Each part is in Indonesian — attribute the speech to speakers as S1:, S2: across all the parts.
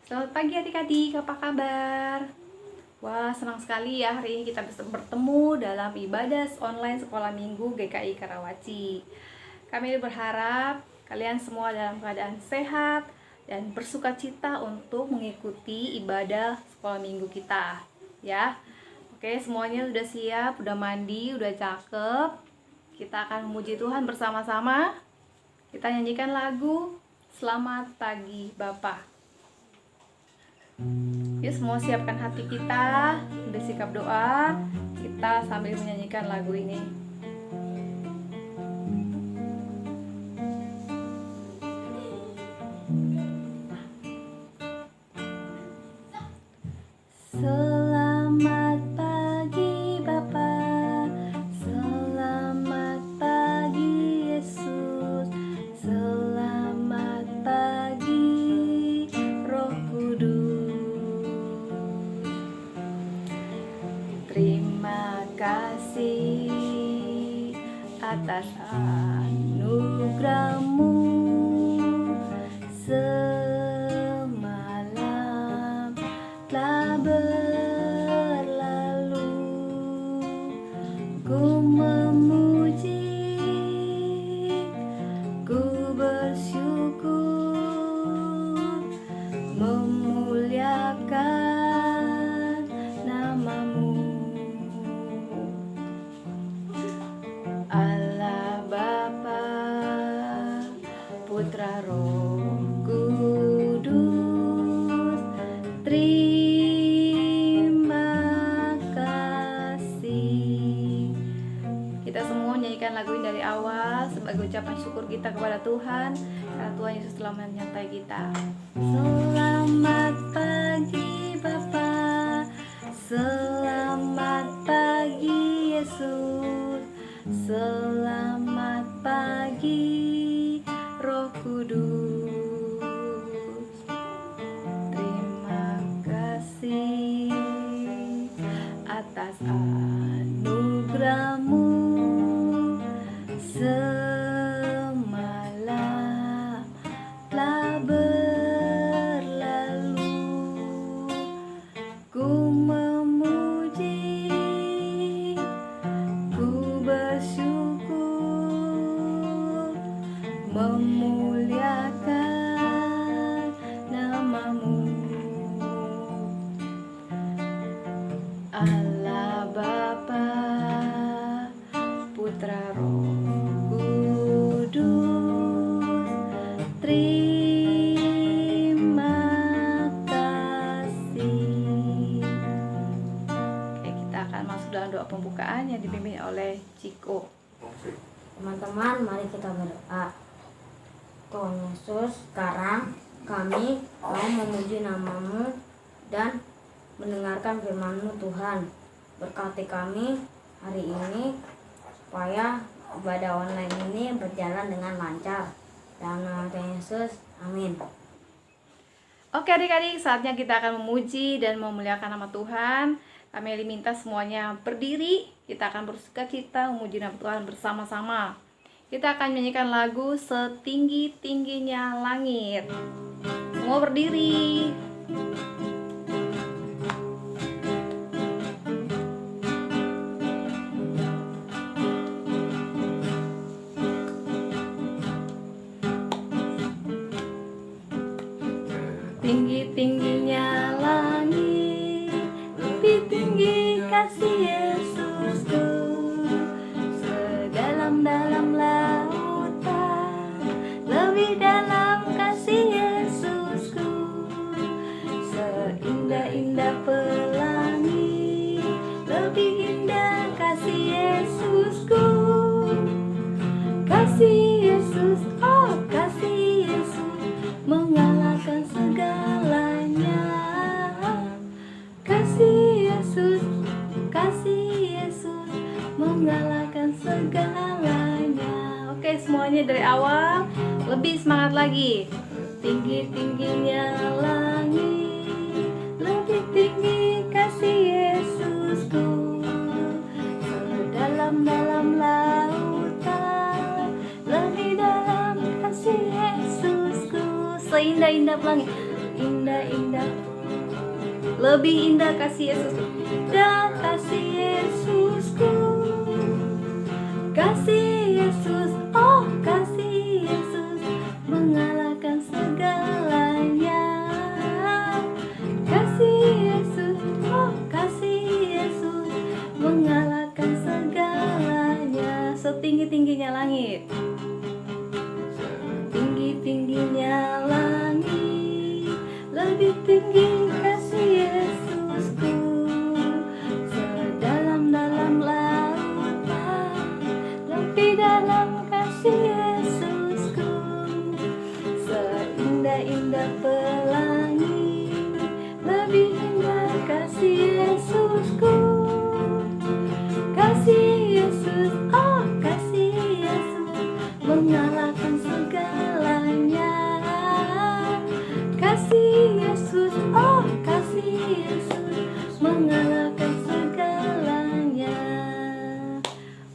S1: Selamat pagi adik-adik, apa kabar? Wah, senang sekali ya hari ini kita bisa bertemu dalam ibadah online sekolah minggu GKI Karawaci. Kami berharap kalian semua dalam keadaan sehat dan bersukacita untuk mengikuti ibadah sekolah minggu kita, ya. Oke, semuanya sudah siap, udah mandi, udah cakep. Kita akan memuji Tuhan bersama-sama. Kita nyanyikan lagu Selamat Pagi Bapa. Yuk semua siapkan hati kita, bersikap doa, kita sambil menyanyikan lagu ini. Selamat pagi Bapa, selamat pagi Yesus, selamat pagi Roh Kudus. Terima kasih atas anugerah-Mu. Semalam telah berlalu, ku memuji, ku bersyukur, memuliakan nama-Mu. Allah Bapa, Putra Roh Kudus, terima kasih. Kita semua nyanyikan lagu ini dari awal sebagai ucapan syukur kita kepada Tuhan karena Tuhan Yesus telah menyertai kita. Selamat pagi Bapa, selamat pagi Yesus, selamat pagi Roh Kudus. Terima kasih atas anugerah-Mu. Semalam telah berlalu, ku memuji, ku bersyukur, memuliakan nama-Mu. Allah Bapa, Putra Roh Kudus, terima kasih. Oke, kita akan masuk dalam doa pembukaan yang dipimpin oleh Ciko.
S2: Teman-teman, mari kita berdoa. Tuhan Yesus, sekarang kami mau memuji nama-Mu dan mendengarkan firman-Mu Tuhan. Berkati kami hari ini supaya ibadah online ini berjalan dengan lancar. Dalam nama Tuhan Yesus, amin.
S1: Oke adik-adik, saatnya kita akan memuji dan memuliakan nama Tuhan. Kami minta semuanya berdiri. Kita akan bersukacita memuji nama Tuhan bersama-sama. Kita akan menyanyikan lagu Setinggi-tingginya Langit. Semua berdiri. Tinggi-tingginya langit, lebih tinggi kasih Yesusku. Sedalam-dalam lautan, lebih dalam kasih Yesusku. Seindah-indah pelangi, lebih indah kasih Yesusku. Kasih Yesus, oh kasih Yesus, mengalahkan segalanya. Kasih Yesus, mengalahkan segalanya. Oke, semuanya dari awal, lebih semangat lagi. Tinggi-tingginya langit, lebih tinggi kasih Yesusku. Sedalam-dalam lautan, lebih dalam kasih Yesusku. Seindah-indah pelangi, indah-indah indah. Lebih indah kasih Yesus. Dan kasih Yesusku, kasih Yesus, oh kasih Yesus, mengalahkan segalanya. Kasih Yesus, oh kasih Yesus, mengalahkan segalanya. Setinggi-tingginya langit, tinggi-tingginya langit, lebih tinggi kasih Yesusku. Sedalam-dalam lautan, lebih dalam kasih Yesusku. Seindah-indah pelangi, lebih indah kasih Yesusku. Kasih Yesus, oh kasih Yesus, mengalahkan segalanya. Kasih Yesus, oh kasih Yesus, mengalahkan segalanya.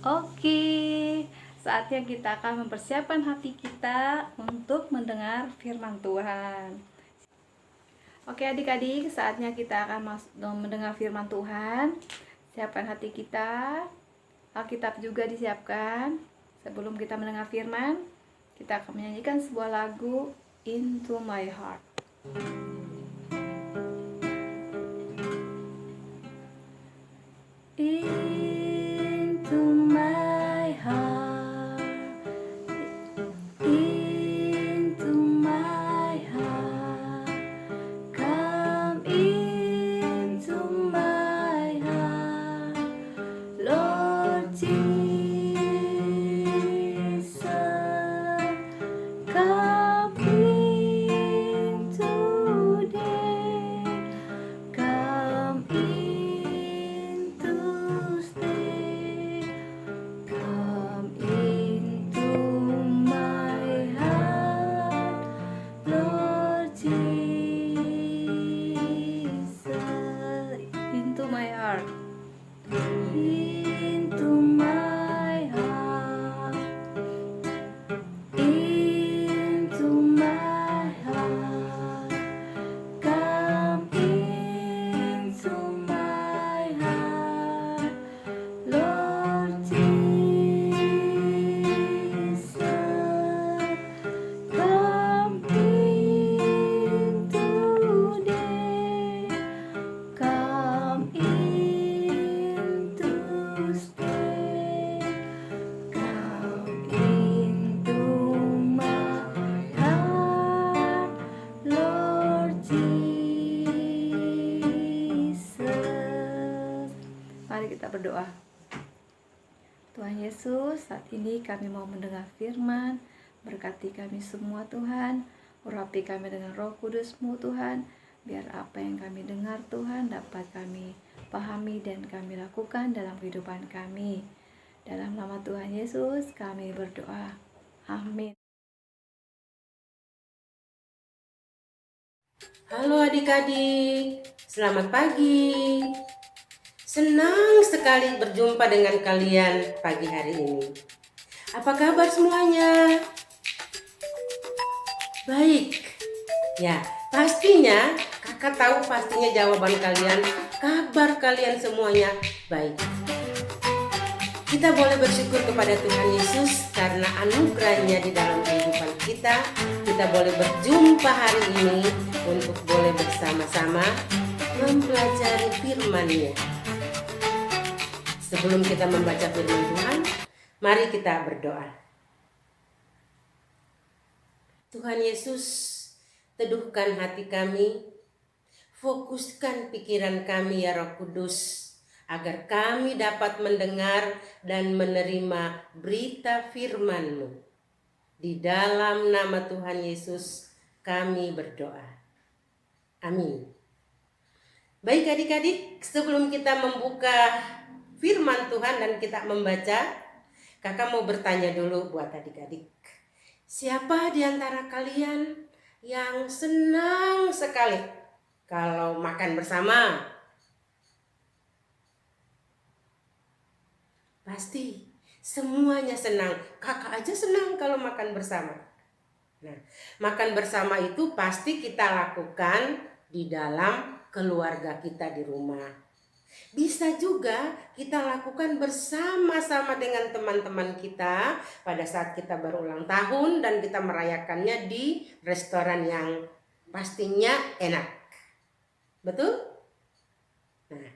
S1: Oke, saatnya kita akan mempersiapkan hati kita untuk mendengar firman Tuhan. Oke adik-adik, saatnya kita akan mendengar firman Tuhan. Siapkan hati kita, Alkitab juga disiapkan. Sebelum kita mendengar firman, kita akan menyanyikan sebuah lagu, Into My Heart. Into my heart, into my heart, come into my heart, Lord Jesus, come in today, come in to stay, come into my heart, Lord Jesus, into my heart, into my heart, into my heart, come into my heart, Lord Jesus, come in today, come in to stay, come into my heart, Lord Jesus. Mari kita berdoa. Tuhan Yesus, saat ini kami mau mendengar firman. Berkati kami semua Tuhan. Urapi kami dengan Roh Kudus-Mu Tuhan. Biar apa yang kami dengar Tuhan dapat kami pahami dan kami lakukan dalam kehidupan kami. Dalam nama Tuhan Yesus kami berdoa. Amin.
S3: Halo adik-adik, selamat pagi. Senang sekali berjumpa dengan kalian pagi hari ini. Apa kabar semuanya? Baik. Ya, pastinya kakak tahu pastinya jawaban kalian, kabar kalian semuanya baik. Kita boleh bersyukur kepada Tuhan Yesus karena anugerahnya di dalam kehidupan kita. Kita boleh berjumpa hari ini untuk boleh bersama-sama mempelajari firman-Nya. Sebelum kita membaca firman Tuhan, mari kita berdoa. Tuhan Yesus, teduhkan hati kami, fokuskan pikiran kami ya Roh Kudus, agar kami dapat mendengar dan menerima berita firman-Mu. Di dalam nama Tuhan Yesus kami berdoa. Amin. Baik adik-adik, sebelum kita membuka firman Tuhan dan kita membaca, kakak mau bertanya dulu buat adik-adik. Siapa di antara kalian yang senang sekali kalau makan bersama? Pasti semuanya senang. Kakak aja senang kalau makan bersama. Nah, makan bersama itu pasti kita lakukan di dalam keluarga kita di rumah. Bisa juga kita lakukan bersama-sama dengan teman-teman kita pada saat kita berulang tahun dan kita merayakannya di restoran yang pastinya enak. Betul? Nah,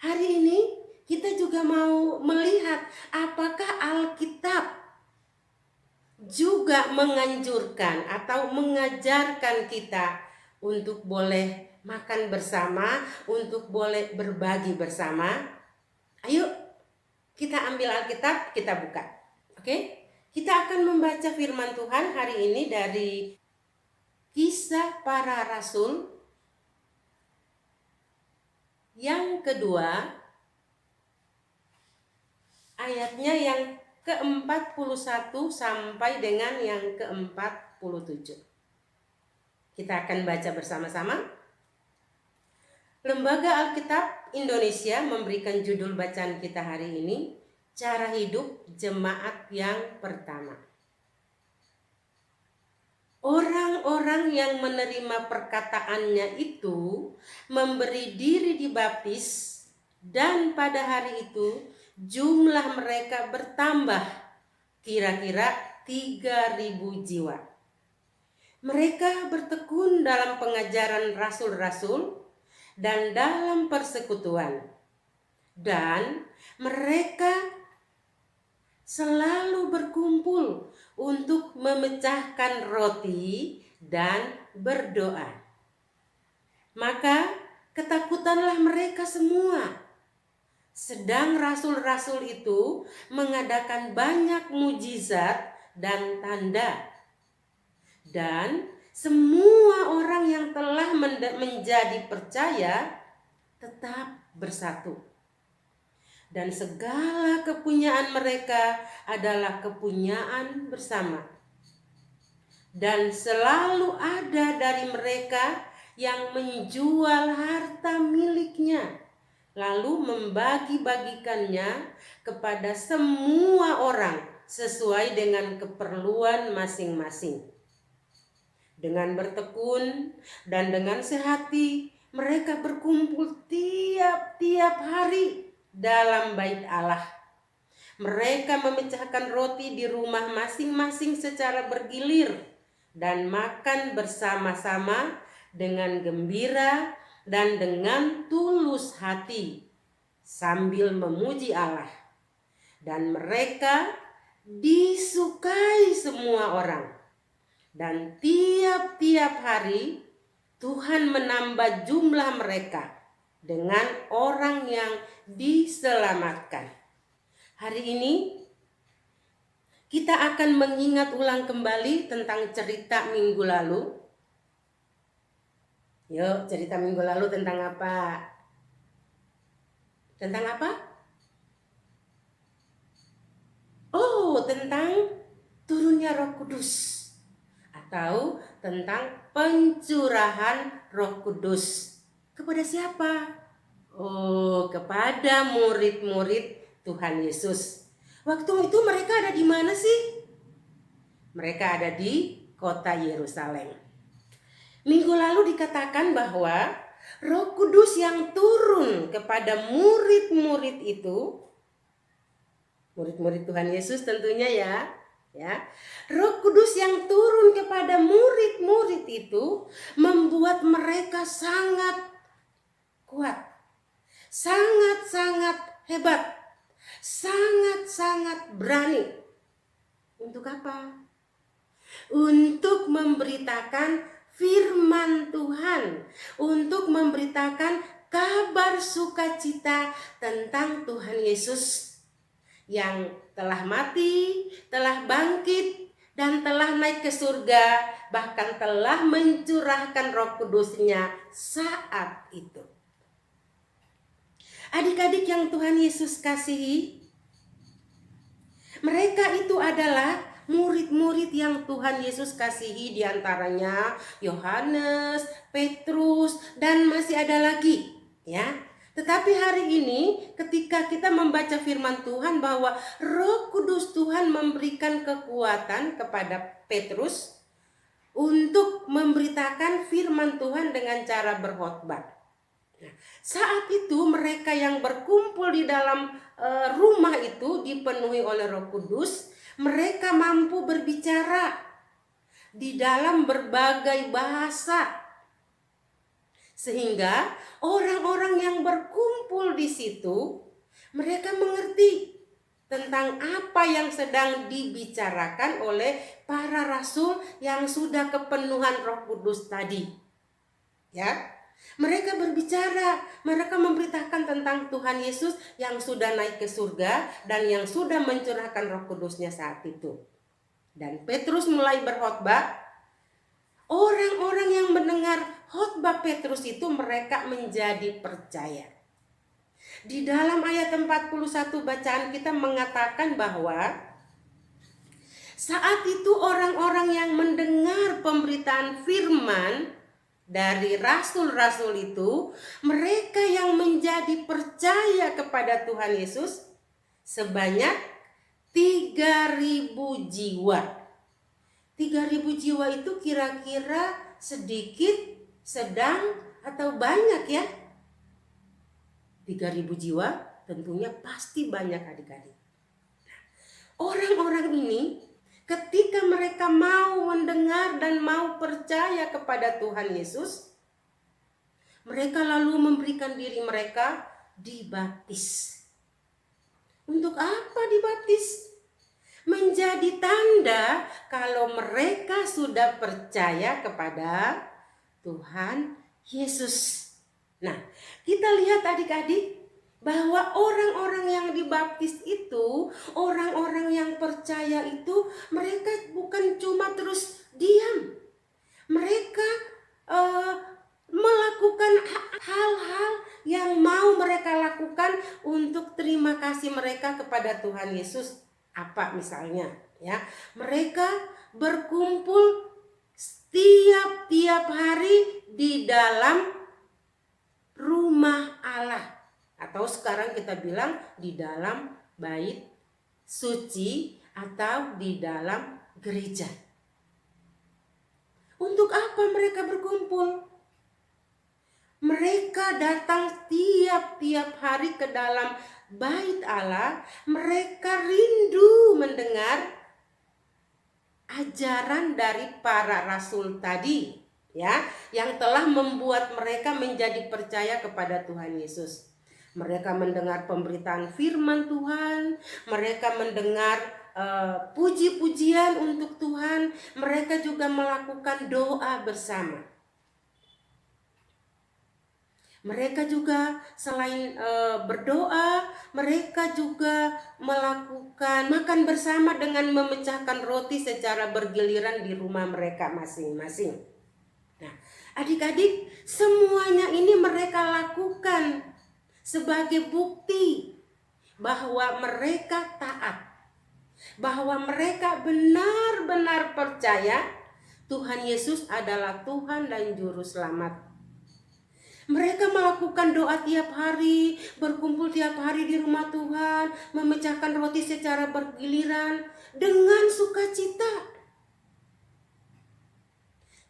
S3: hari ini kita juga mau melihat apakah Alkitab juga menganjurkan atau mengajarkan kita untuk boleh makan bersama, untuk boleh berbagi bersama. Ayo kita ambil Alkitab, kita buka. Oke? Kita akan membaca firman Tuhan hari ini dari Kisah Para Rasul yang kedua, ayatnya yang ke-41 sampai dengan yang ke-47. Kita akan baca bersama-sama. Lembaga Alkitab Indonesia memberikan judul bacaan kita hari ini, Cara Hidup Jemaat yang Pertama. Orang-orang yang menerima perkataannya itu memberi diri dibaptis, dan pada hari itu jumlah mereka bertambah kira-kira 3.000 jiwa. Mereka bertekun dalam pengajaran rasul-rasul dan dalam persekutuan, dan mereka selalu berkumpul untuk memecahkan roti dan berdoa. Maka ketakutanlah mereka semua. Sedang rasul-rasul itu mengadakan banyak mujizat dan tanda. Dan semua orang yang telah menjadi percaya tetap bersatu. Dan segala kepunyaan mereka adalah kepunyaan bersama. Dan selalu ada dari mereka yang menjual harta miliknya, lalu membagi-bagikannya kepada semua orang sesuai dengan keperluan masing-masing. Dengan bertekun dan dengan sehati, mereka berkumpul tiap-tiap hari dalam bait Allah. Mereka memecahkan roti di rumah masing-masing secara bergilir dan makan bersama-sama dengan gembira dan dengan tulus hati sambil memuji Allah. Dan mereka disukai semua orang. Dan tiap-tiap hari Tuhan menambah jumlah mereka dengan orang yang diselamatkan. Hari ini kita akan mengingat ulang kembali tentang cerita minggu lalu. Yuk, cerita minggu lalu tentang apa? Tentang apa? Oh, tentang turunnya Roh Kudus. Atau tentang pencurahan Roh Kudus. Kepada siapa? Oh, kepada murid-murid Tuhan Yesus. Waktu itu mereka ada di mana sih? Mereka ada di kota Yerusalem. Minggu lalu dikatakan bahwa Roh Kudus yang turun kepada murid-murid itu, murid-murid Tuhan Yesus tentunya ya. Roh Kudus yang turun kepada murid-murid itu membuat mereka sangat kuat, sangat-sangat hebat, sangat-sangat berani. Untuk apa? Untuk memberitakan firman Tuhan, untuk memberitakan kabar sukacita tentang Tuhan Yesus yang telah mati, telah bangkit, dan telah naik ke surga, bahkan telah mencurahkan Roh Kudus-Nya saat itu. Adik-adik yang Tuhan Yesus kasihi, mereka itu adalah murid-murid yang Tuhan Yesus kasihi, diantaranya Yohanes, Petrus, dan masih ada lagi, ya. Tetapi hari ini ketika kita membaca firman Tuhan bahwa Roh Kudus Tuhan memberikan kekuatan kepada Petrus, untuk memberitakan firman Tuhan dengan cara berkhotbah. Nah, saat itu mereka yang berkumpul di dalam rumah itu dipenuhi oleh Roh Kudus, mereka mampu berbicara di dalam berbagai bahasa. Sehingga orang-orang yang berkumpul di situ, mereka mengerti tentang apa yang sedang dibicarakan oleh para rasul yang sudah kepenuhan Roh Kudus tadi. Ya, mereka berbicara, mereka memberitakan tentang Tuhan Yesus yang sudah naik ke surga dan yang sudah mencurahkan Roh Kudusnya saat itu. Dan Petrus mulai berkhotbah. Orang-orang yang mendengar khotbah Petrus itu mereka menjadi percaya. Di dalam ayat 41 bacaan kita mengatakan bahwa saat itu orang-orang yang mendengar pemberitaan firman dari rasul-rasul itu, mereka yang menjadi percaya kepada Tuhan Yesus sebanyak 3.000 jiwa. 3.000 jiwa itu kira-kira sedikit, sedang, atau banyak ya? 3.000 jiwa tentunya pasti banyak adik-adik. Orang-orang ini ketika mereka mau mendengar dan mau percaya kepada Tuhan Yesus, mereka lalu memberikan diri mereka dibaptis. Untuk apa dibaptis? Menjadi tanda kalau mereka sudah percaya kepada Tuhan Yesus. Nah, kita lihat adik-adik bahwa orang-orang yang dibaptis itu, orang-orang yang percaya itu, mereka bukan cuma terus diam. Mereka melakukan hal-hal yang mau mereka lakukan untuk terima kasih mereka kepada Tuhan Yesus. Apa misalnya ya, mereka berkumpul tiap hari di dalam rumah Allah, atau sekarang kita bilang di dalam bait suci atau di dalam gereja. Untuk apa mereka berkumpul? Mereka datang tiap hari ke dalam bait Allah, mereka rindu mendengar ajaran dari para rasul tadi, ya, yang telah membuat mereka menjadi percaya kepada Tuhan Yesus. Mereka mendengar pemberitaan firman Tuhan, mereka mendengar puji-pujian untuk Tuhan, mereka juga melakukan doa bersama. Mereka juga selain berdoa, mereka juga melakukan makan bersama dengan memecahkan roti secara bergiliran di rumah mereka masing-masing. Nah, adik-adik, semuanya ini mereka lakukan sebagai bukti bahwa mereka taat, bahwa mereka benar-benar percaya Tuhan Yesus adalah Tuhan dan Juru Selamat. Mereka melakukan doa tiap hari, berkumpul tiap hari di rumah Tuhan, memecahkan roti secara bergiliran dengan sukacita.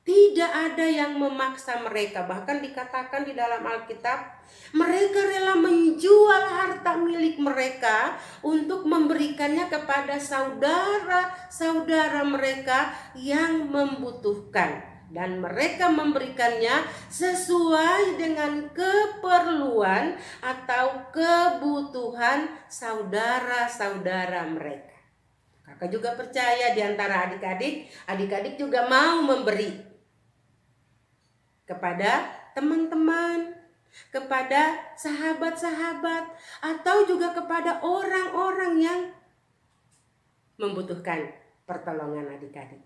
S3: Tidak ada yang memaksa mereka, bahkan dikatakan di dalam Alkitab, mereka rela menjual harta milik mereka untuk memberikannya kepada saudara-saudara mereka yang membutuhkan. Dan mereka memberikannya sesuai dengan keperluan atau kebutuhan saudara-saudara mereka. Kakak juga percaya di antara adik-adik juga mau memberi kepada teman-teman, kepada sahabat-sahabat, atau juga kepada orang-orang yang membutuhkan pertolongan adik-adik.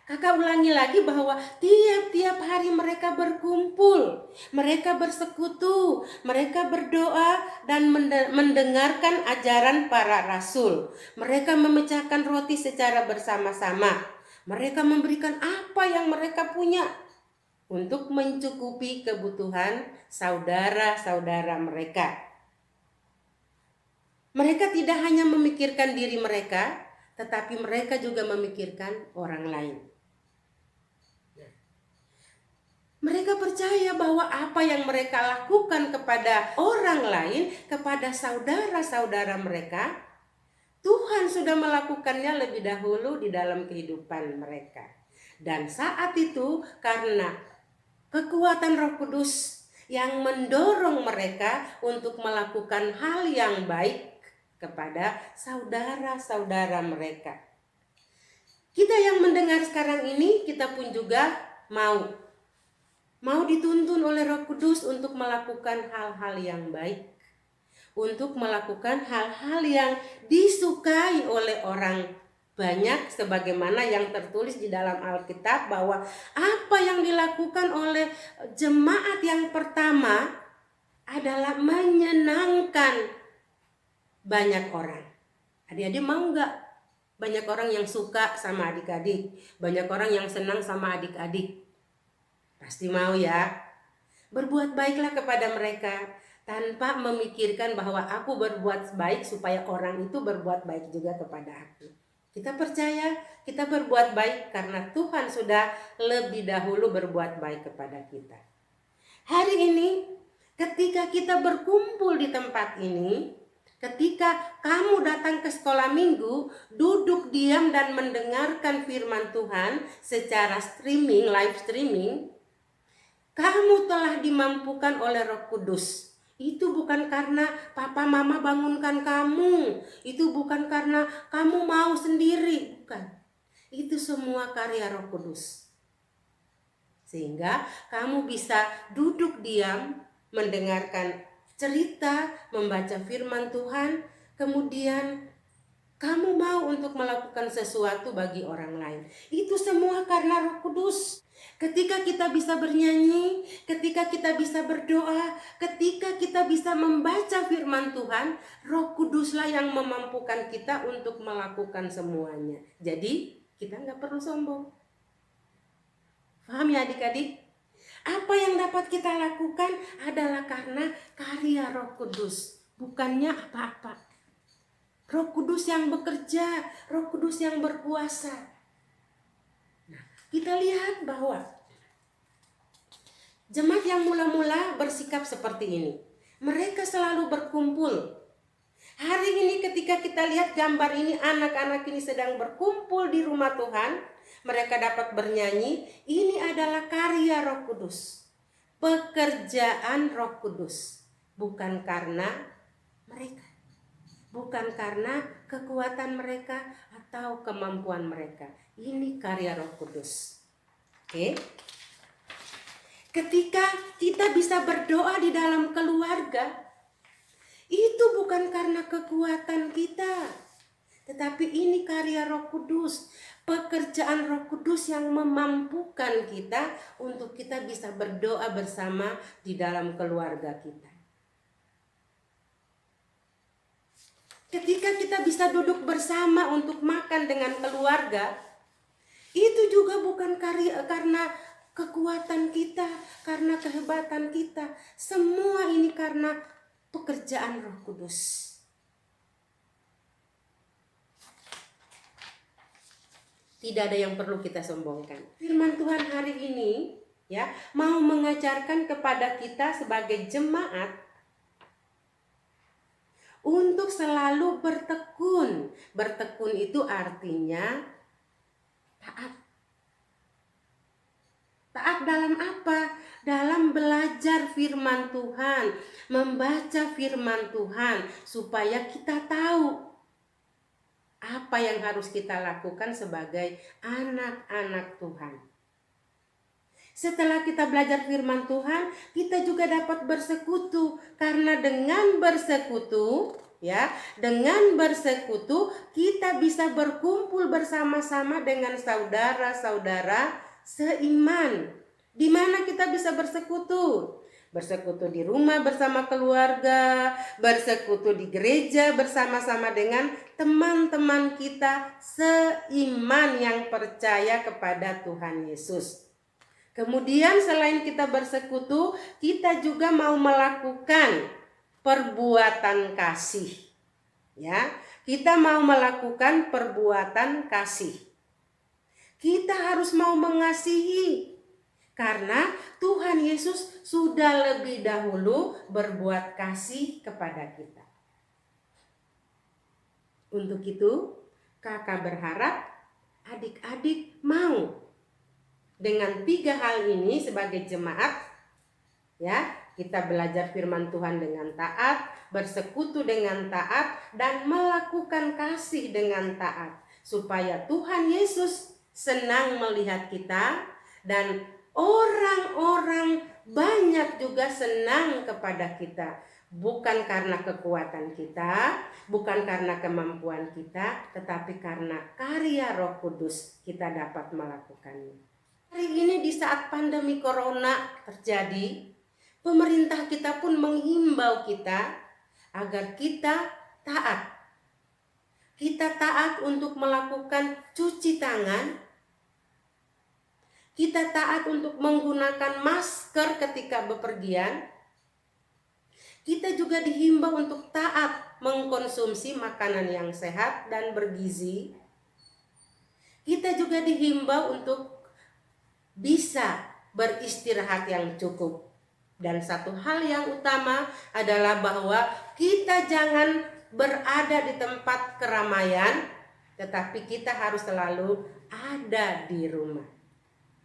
S3: Kakak ulangi lagi bahwa tiap hari mereka berkumpul, mereka bersekutu, mereka berdoa dan mendengarkan ajaran para rasul. Mereka memecahkan roti secara bersama-sama. Mereka memberikan apa yang mereka punya untuk mencukupi kebutuhan saudara-saudara mereka. Mereka tidak hanya memikirkan diri mereka, tetapi mereka juga memikirkan orang lain. Mereka percaya bahwa apa yang mereka lakukan kepada orang lain, kepada saudara-saudara mereka, Tuhan sudah melakukannya lebih dahulu di dalam kehidupan mereka. Dan saat itu karena kekuatan Roh Kudus yang mendorong mereka untuk melakukan hal yang baik kepada saudara-saudara mereka. Kita yang mendengar sekarang ini, kita pun juga mau dituntun oleh Roh Kudus untuk melakukan hal-hal yang baik, untuk melakukan hal-hal yang disukai oleh orang banyak, sebagaimana yang tertulis di dalam Alkitab bahwa apa yang dilakukan oleh jemaat yang pertama adalah menyenangkan banyak orang. Adik-adik mau nggak banyak orang yang suka sama adik-adik, banyak orang yang senang sama adik-adik? Pasti mau ya. Berbuat baiklah kepada mereka tanpa memikirkan bahwa aku berbuat baik supaya orang itu berbuat baik juga kepada aku. Kita percaya kita berbuat baik karena Tuhan sudah lebih dahulu berbuat baik kepada kita. Hari ini ketika kita berkumpul di tempat ini, ketika kamu datang ke sekolah minggu, duduk diam dan mendengarkan firman Tuhan secara streaming, live streaming, kamu telah dimampukan oleh Roh Kudus. Itu bukan karena papa mama bangunkan kamu, itu bukan karena kamu mau sendiri, bukan. Itu semua karya Roh Kudus. Sehingga kamu bisa duduk diam, mendengarkan cerita, membaca firman Tuhan, kemudian kamu mau untuk melakukan sesuatu bagi orang lain. Itu semua karena Roh Kudus. Ketika kita bisa bernyanyi, ketika kita bisa berdoa, ketika kita bisa membaca firman Tuhan, Roh Kuduslah yang memampukan kita untuk melakukan semuanya. Jadi kita nggak perlu sombong. Paham ya adik-adik? Apa yang dapat kita lakukan adalah karena karya Roh Kudus, bukannya apa-apa. Roh Kudus yang bekerja, Roh Kudus yang berkuasa. Nah, kita lihat bahwa jemaat yang mula-mula bersikap seperti ini. Mereka selalu berkumpul. Hari ini ketika kita lihat gambar ini, anak-anak ini sedang berkumpul di rumah Tuhan. Mereka dapat bernyanyi. Ini adalah karya Roh Kudus. Pekerjaan Roh Kudus. Bukan karena mereka. Bukan karena kekuatan mereka atau kemampuan mereka. Ini karya Roh Kudus. Oke? Ketika kita bisa berdoa di dalam keluarga, itu bukan karena kekuatan kita, tetapi ini karya Roh Kudus, pekerjaan Roh Kudus yang memampukan kita untuk kita bisa berdoa bersama di dalam keluarga kita. Ketika kita bisa duduk bersama untuk makan dengan keluarga, itu juga bukan karena kekuatan kita, karena kehebatan kita. Semua ini karena pekerjaan Roh Kudus. Tidak ada yang perlu kita sombongkan. Firman Tuhan hari ini ya mau mengajarkan kepada kita sebagai jemaat untuk selalu bertekun. Bertekun itu artinya taat. Taat dalam apa? Dalam belajar firman Tuhan, membaca firman Tuhan, supaya kita tahu apa yang harus kita lakukan sebagai anak-anak Tuhan. Setelah kita belajar firman Tuhan, kita juga dapat bersekutu, karena dengan bersekutu, dengan bersekutu kita bisa berkumpul bersama-sama dengan saudara-saudara seiman. Di mana kita bisa bersekutu? Bersekutu di rumah bersama keluarga, bersekutu di gereja bersama-sama dengan teman-teman kita seiman yang percaya kepada Tuhan Yesus. Kemudian selain kita bersekutu, kita juga mau melakukan perbuatan kasih. Ya, kita mau melakukan perbuatan kasih. Kita harus mau mengasihi. Karena Tuhan Yesus sudah lebih dahulu berbuat kasih kepada kita. Untuk itu, kakak berharap adik-adik mau dengan 3 hal ini sebagai jemaat, ya, kita belajar firman Tuhan dengan taat, bersekutu dengan taat, dan melakukan kasih dengan taat, supaya Tuhan Yesus senang melihat kita dan orang-orang banyak juga senang kepada kita. Bukan karena kekuatan kita, bukan karena kemampuan kita, tetapi karena karya Roh Kudus kita dapat melakukannya. Hari ini di saat pandemi corona terjadi, pemerintah kita pun menghimbau kita agar kita taat. Kita taat untuk melakukan cuci tangan. Kita taat untuk menggunakan masker ketika bepergian. Kita juga dihimbau untuk taat mengkonsumsi makanan yang sehat dan bergizi. Kita juga dihimbau untuk bisa beristirahat yang cukup. Dan satu hal yang utama adalah bahwa kita jangan berada di tempat keramaian, tetapi kita harus selalu ada di rumah.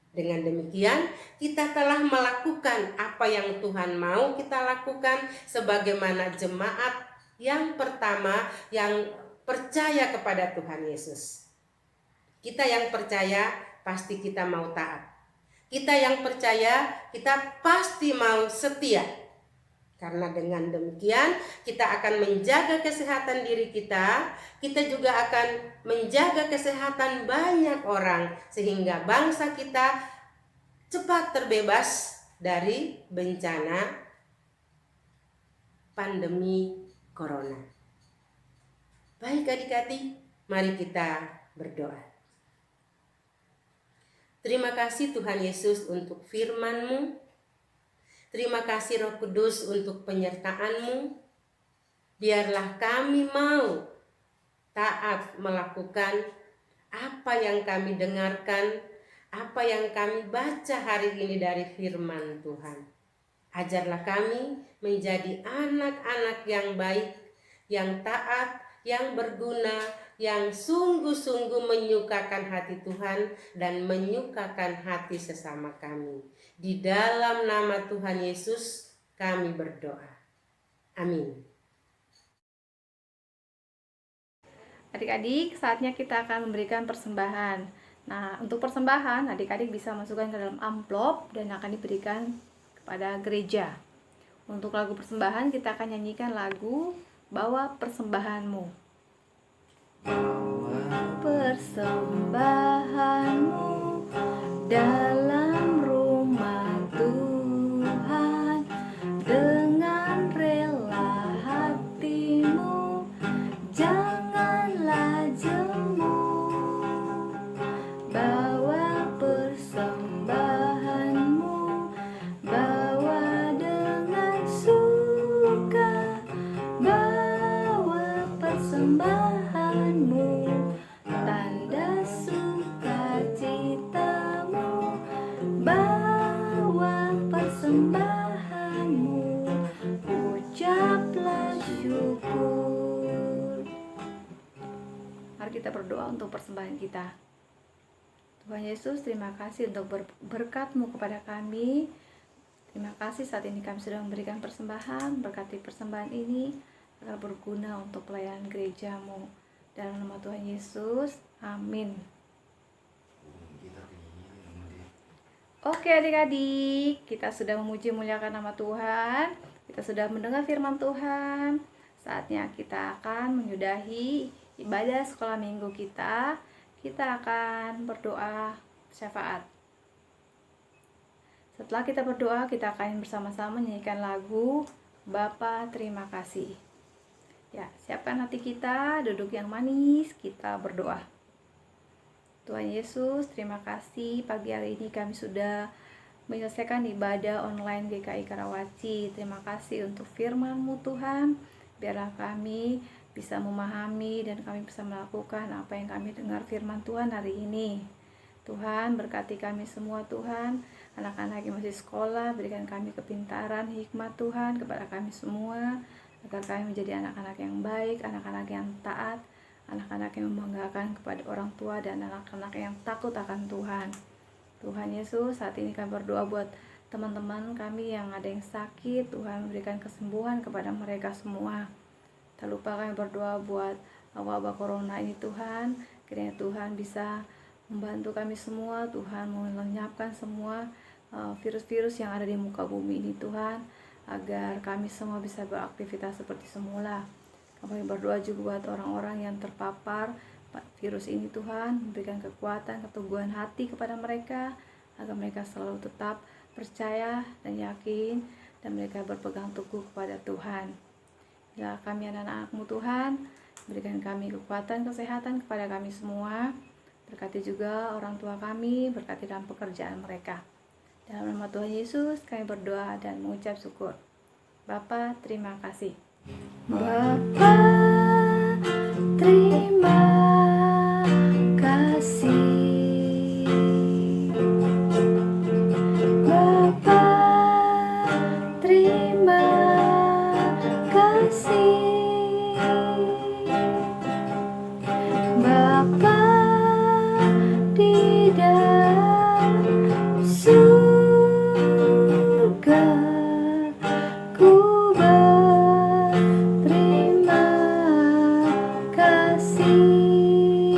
S3: Dengan demikian, kita telah melakukan apa yang Tuhan mau kita lakukan sebagaimana jemaat yang pertama yang percaya kepada Tuhan Yesus. Kita yang percaya pasti kita mau taat. Kita yang percaya kita pasti mau setia. Karena dengan demikian kita akan menjaga kesehatan diri kita juga akan menjaga kesehatan banyak orang, sehingga bangsa kita cepat terbebas dari bencana pandemi corona. Baik adik-adik, mari kita berdoa. Terima kasih Tuhan Yesus untuk firman-Mu. Terima kasih Roh Kudus untuk penyertaan-Mu. Biarlah kami mau taat melakukan apa yang kami dengarkan, apa yang kami baca hari ini dari firman Tuhan. Ajarlah kami menjadi anak-anak yang baik, yang taat, yang berguna, yang sungguh-sungguh menyukakan hati Tuhan dan menyukakan hati sesama kami. Di dalam nama Tuhan Yesus kami berdoa. Amin.
S1: Adik-adik, saatnya kita akan memberikan persembahan. Nah, untuk persembahan, adik-adik bisa masukkan ke dalam amplop dan akan diberikan kepada gereja. Untuk lagu persembahan, kita akan nyanyikan lagu Bawa Persembahanmu. Bawa persembahanmu dalam rumah Tuhan, dengan rela hatimu, janganlah jemu. Bawa persembahanmu, bawa dengan suka, bawa persembahanmu, tanda sukacitamu, bawa persembahanmu, ucaplah syukur. Mari kita berdoa untuk persembahan kita. Tuhan Yesus, terima kasih untuk berkat-Mu kepada kami. Terima kasih saat ini kami sudah memberikan persembahan. Berkati persembahan ini agar berguna untuk pelayanan gereja-Mu. Dalam nama Tuhan Yesus, amin. Oke adik-adik, kita sudah memuji muliakan nama Tuhan. Kita sudah mendengar firman Tuhan. Saatnya kita akan menyudahi ibadah sekolah minggu kita. Kita akan berdoa syafaat. Setelah kita berdoa, kita akan bersama-sama menyanyikan lagu Bapa Terima Kasih. Ya, siapkan hati kita, duduk yang manis, kita berdoa. Tuhan Yesus, terima kasih pagi hari ini kami sudah menyelesaikan ibadah online GKI Karawaci. Terima kasih untuk firman-Mu Tuhan. Biarlah kami bisa memahami dan kami bisa melakukan apa yang kami dengar firman Tuhan hari ini. Tuhan, berkati kami semua Tuhan. Anak-anak yang masih sekolah, berikan kami kepintaran, hikmat Tuhan kepada kami semua, agar kami menjadi anak-anak yang baik, anak-anak yang taat, anak-anak yang membanggakan kepada orang tua, dan anak-anak yang takut akan Tuhan. Tuhan Yesus, saat ini kami berdoa buat teman-teman kami yang ada yang sakit. Tuhan memberikan kesembuhan kepada mereka semua. Tak lupa kami berdoa buat wabah corona ini Tuhan, kiranya Tuhan bisa membantu kami semua. Tuhan melenyapkan semua virus-virus yang ada di muka bumi ini Tuhan, agar kami semua bisa beraktivitas seperti semula. Kami berdoa juga buat orang-orang yang terpapar virus ini Tuhan, memberikan kekuatan, keteguhan hati kepada mereka, agar mereka selalu tetap percaya dan yakin, dan mereka berpegang teguh kepada Tuhan. Bila kami anak-anak-Mu Tuhan, berikan kami kekuatan, kesehatan kepada kami semua. Berkati juga orang tua kami, berkati dalam pekerjaan mereka. Dalam nama Tuhan Yesus kami berdoa dan mengucap syukur. Bapa, terima kasih. Bapa, terima kasih. Bapa, terima kasih. Bapa di dalam surga, ku berterima kasih.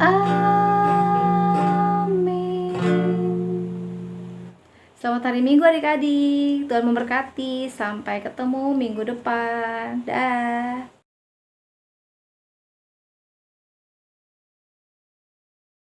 S1: Amin. Selamat hari Minggu adik-adik. Tuhan memberkati. Sampai ketemu minggu depan. Dah.